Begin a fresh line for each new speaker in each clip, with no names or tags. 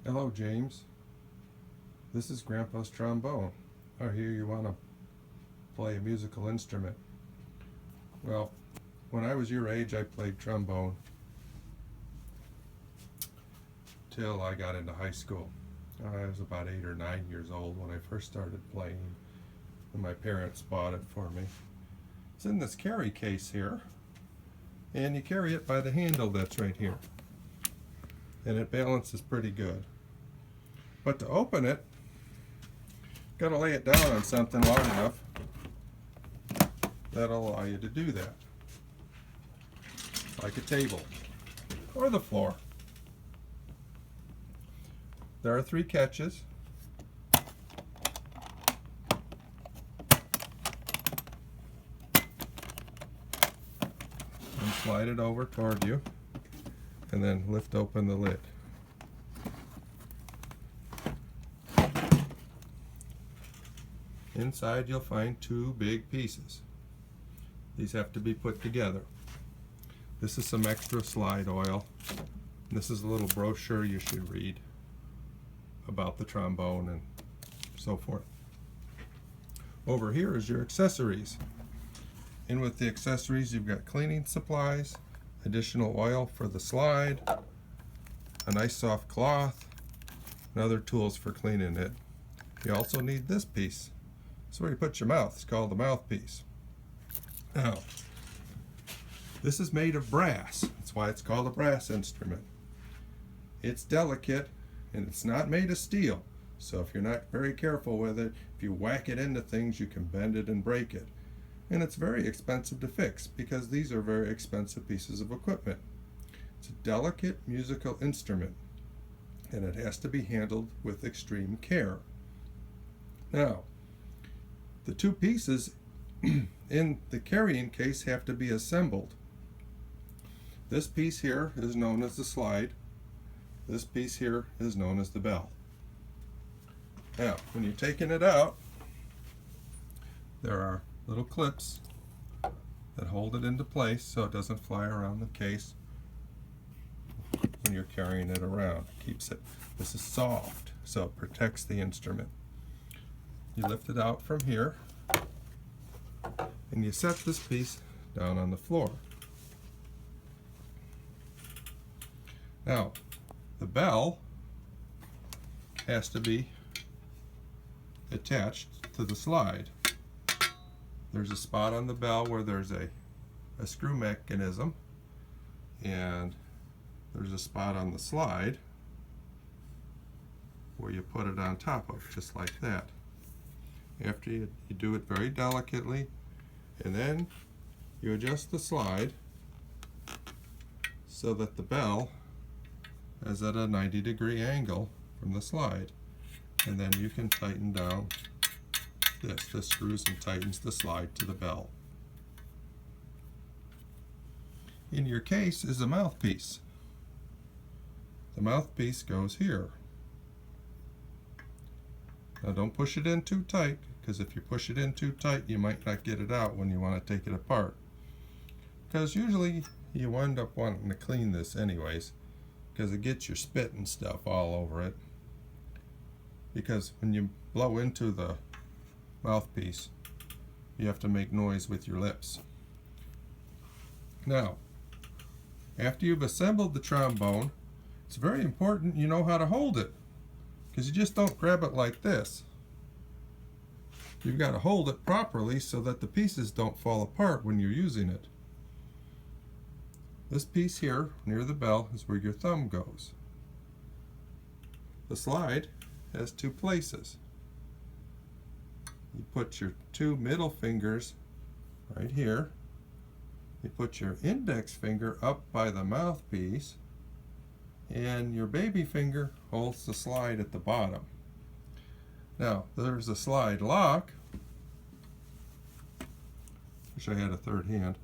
Hello, James. This is Grandpa's trombone. I hear you want to play a musical instrument. Well, when I was your age, I played trombone till I got into high school. I was about 8 or 9 years old when I first started playing, and my parents bought it for me. It's in this carry case here, and you carry it by the handle that's right here, and it balances pretty good. But to open it, gotta lay it down on something long enough that'll allow you to do that, like a table or the floor. There are 3 catches. And slide it over toward you, and then lift open the lid. Inside you'll find 2 big pieces. These have to be put together. This is some extra slide oil. This is a little brochure you should read about the trombone and so forth. Over here is your accessories. In with the accessories you've got cleaning supplies, additional oil for the slide, a nice soft cloth, and other tools for cleaning it. You also need this piece. It's where you put your mouth. It's called the mouthpiece. Now, this is made of brass. That's why it's called a brass instrument. It's delicate and it's not made of steel. So if you're not very careful with it, if you whack it into things, you can bend it and break it. And it's very expensive to fix because these are very expensive pieces of equipment. It's a delicate musical instrument and it has to be handled with extreme care. Now, the 2 pieces in the carrying case have to be assembled. This piece here is known as the slide. This piece here is known as the bell. Now, when you're taking it out, there are little clips that hold it into place so it doesn't fly around the case when you're carrying it around. It keeps it. This is soft, so it protects the instrument. You lift it out from here, and you set this piece down on the floor. Now, the bell has to be attached to the slide. There's a spot on the bell where there's a screw mechanism, and there's a spot on the slide where you put it on top of, just like that. After you do it very delicately, and then you adjust the slide so that the bell is at a 90-degree angle from the slide, and then you can tighten down this. This screws and tightens the slide to the bell. In your case is a mouthpiece. The mouthpiece goes here. Now don't push it in too tight, because if you push it in too tight you might not get it out when you want to take it apart. Because usually you wind up wanting to clean this anyways, because it gets your spit and stuff all over it. Because when you blow into the mouthpiece, you have to make noise with your lips. Now, after you've assembled the trombone, it's very important you know how to hold it, because you just don't grab it like this. You've got to hold it properly so that the pieces don't fall apart when you're using it. This piece here near the bell is where your thumb goes. The slide has 2 places. You put your 2 middle fingers right here. You put your index finger up by the mouthpiece, and your baby finger holds the slide at the bottom. Now, there's a slide lock. Wish I had a third hand.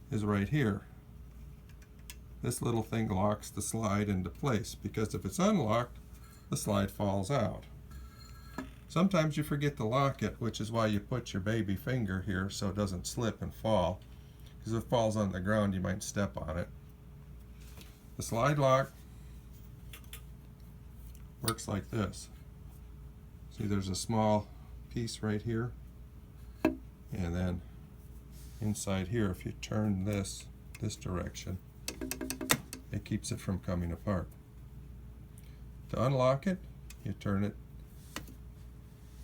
Is right here. This little thing locks the slide into place, because if it's unlocked, the slide falls out. Sometimes you forget to lock it, which is why you put your baby finger here so it doesn't slip and fall. Because if it falls on the ground, you might step on it. The slide lock works like this. See, there's a small piece right here, and then inside here, if you turn this direction, it keeps it from coming apart. To unlock it, you turn it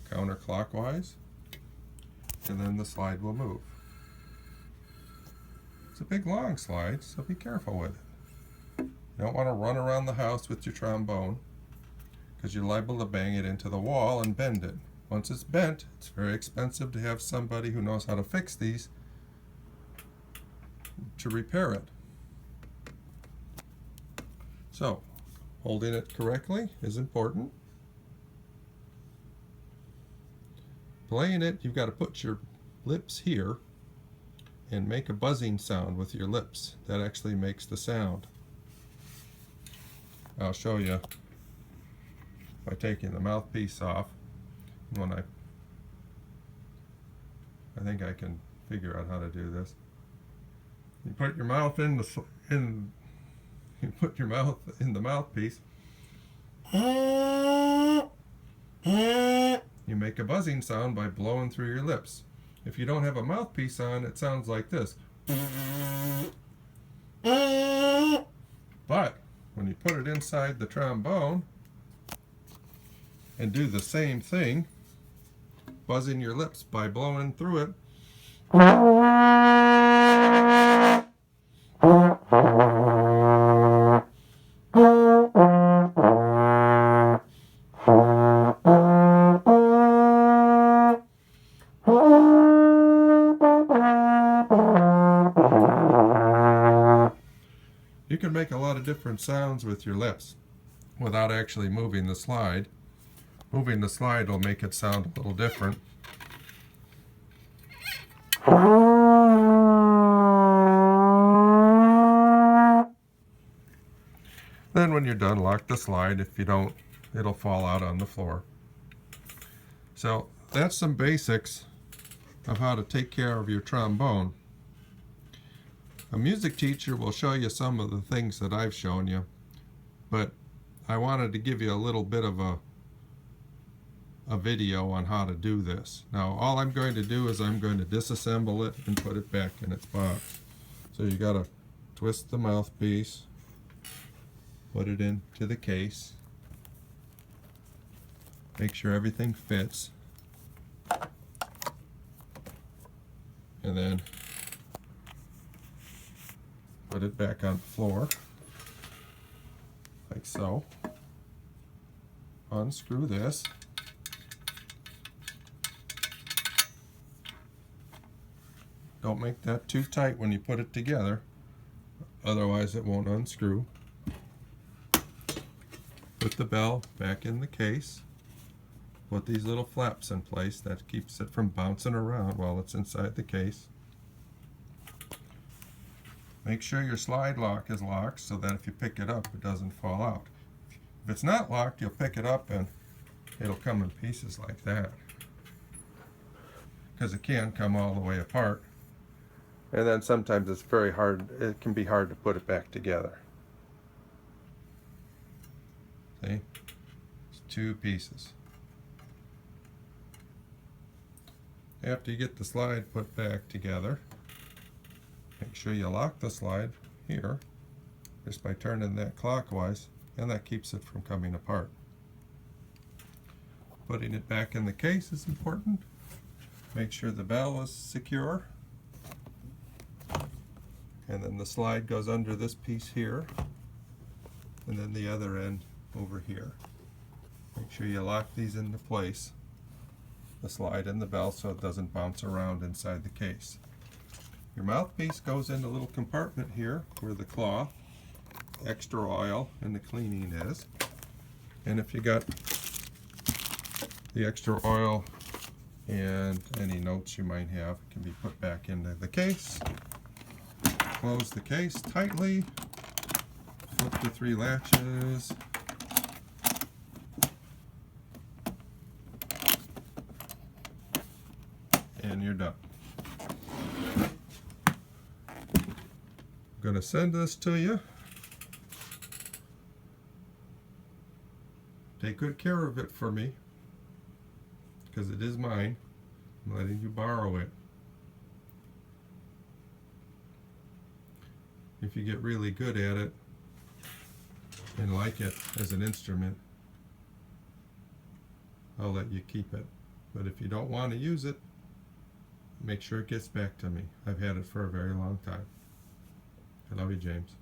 counterclockwise, and then the slide will move. It's a big long slide, so be careful with it. You don't want to run around the house with your trombone, because you're liable to bang it into the wall and bend it. Once it's bent, it's very expensive to have somebody who knows how to fix these to repair it. So, holding it correctly is important. Playing it, you've got to put your lips here and make a buzzing sound with your lips. That actually makes the sound. I'll show you by taking the mouthpiece off. When I think I can figure out how to do this. You put your mouth in the mouthpiece. You make a buzzing sound by blowing through your lips. If you don't have a mouthpiece on, it sounds like this. But when you put it inside the trombone and do the same thing, buzzing your lips by blowing through it, you can make a lot of different sounds with your lips without actually moving the slide. Moving the slide will make it sound a little different. Then when you're done, lock the slide. If you don't, it'll fall out on the floor. So that's some basics of how to take care of your trombone. A music teacher will show you some of the things that I've shown you, but I wanted to give you a little bit of a video on how to do this. Now all I'm going to do is I'm going to disassemble it and put it back in its box. So you got to twist the mouthpiece, put it into the case, make sure everything fits, and then put it back on the floor like so. Unscrew this. Don't make that too tight when you put it together, otherwise it won't unscrew. Put the bell back in the case. Put these little flaps in place. That keeps it from bouncing around while it's inside the case. Make sure your slide lock is locked so that if you pick it up, it doesn't fall out. If it's not locked, you'll pick it up and it'll come in pieces like that, because it can come all the way apart. And then sometimes it's very hard, it can be hard to put it back together. See? It's two pieces. After you get the slide put back together, make sure you lock the slide here just by turning that clockwise, and that keeps it from coming apart. Putting it back in the case is important. Make sure the bell is secure. And then the slide goes under this piece here, and then the other end over here. Make sure you lock these into place, the slide and the bell, so it doesn't bounce around inside the case. Your mouthpiece goes in a little compartment here where the cloth, extra oil, and the cleaning is. And if you got the extra oil and any notes you might have, it can be put back into the case. Close the case tightly, flip the 3 latches, and you're done. I'm going to send this to you Take good care of it for me, because it is mine. I'm letting you borrow it. If you get really good at it and like it as an instrument, I'll let you keep it. But if you don't want to use it, make sure it gets back to me. I've had it for a very long time. I love you, James.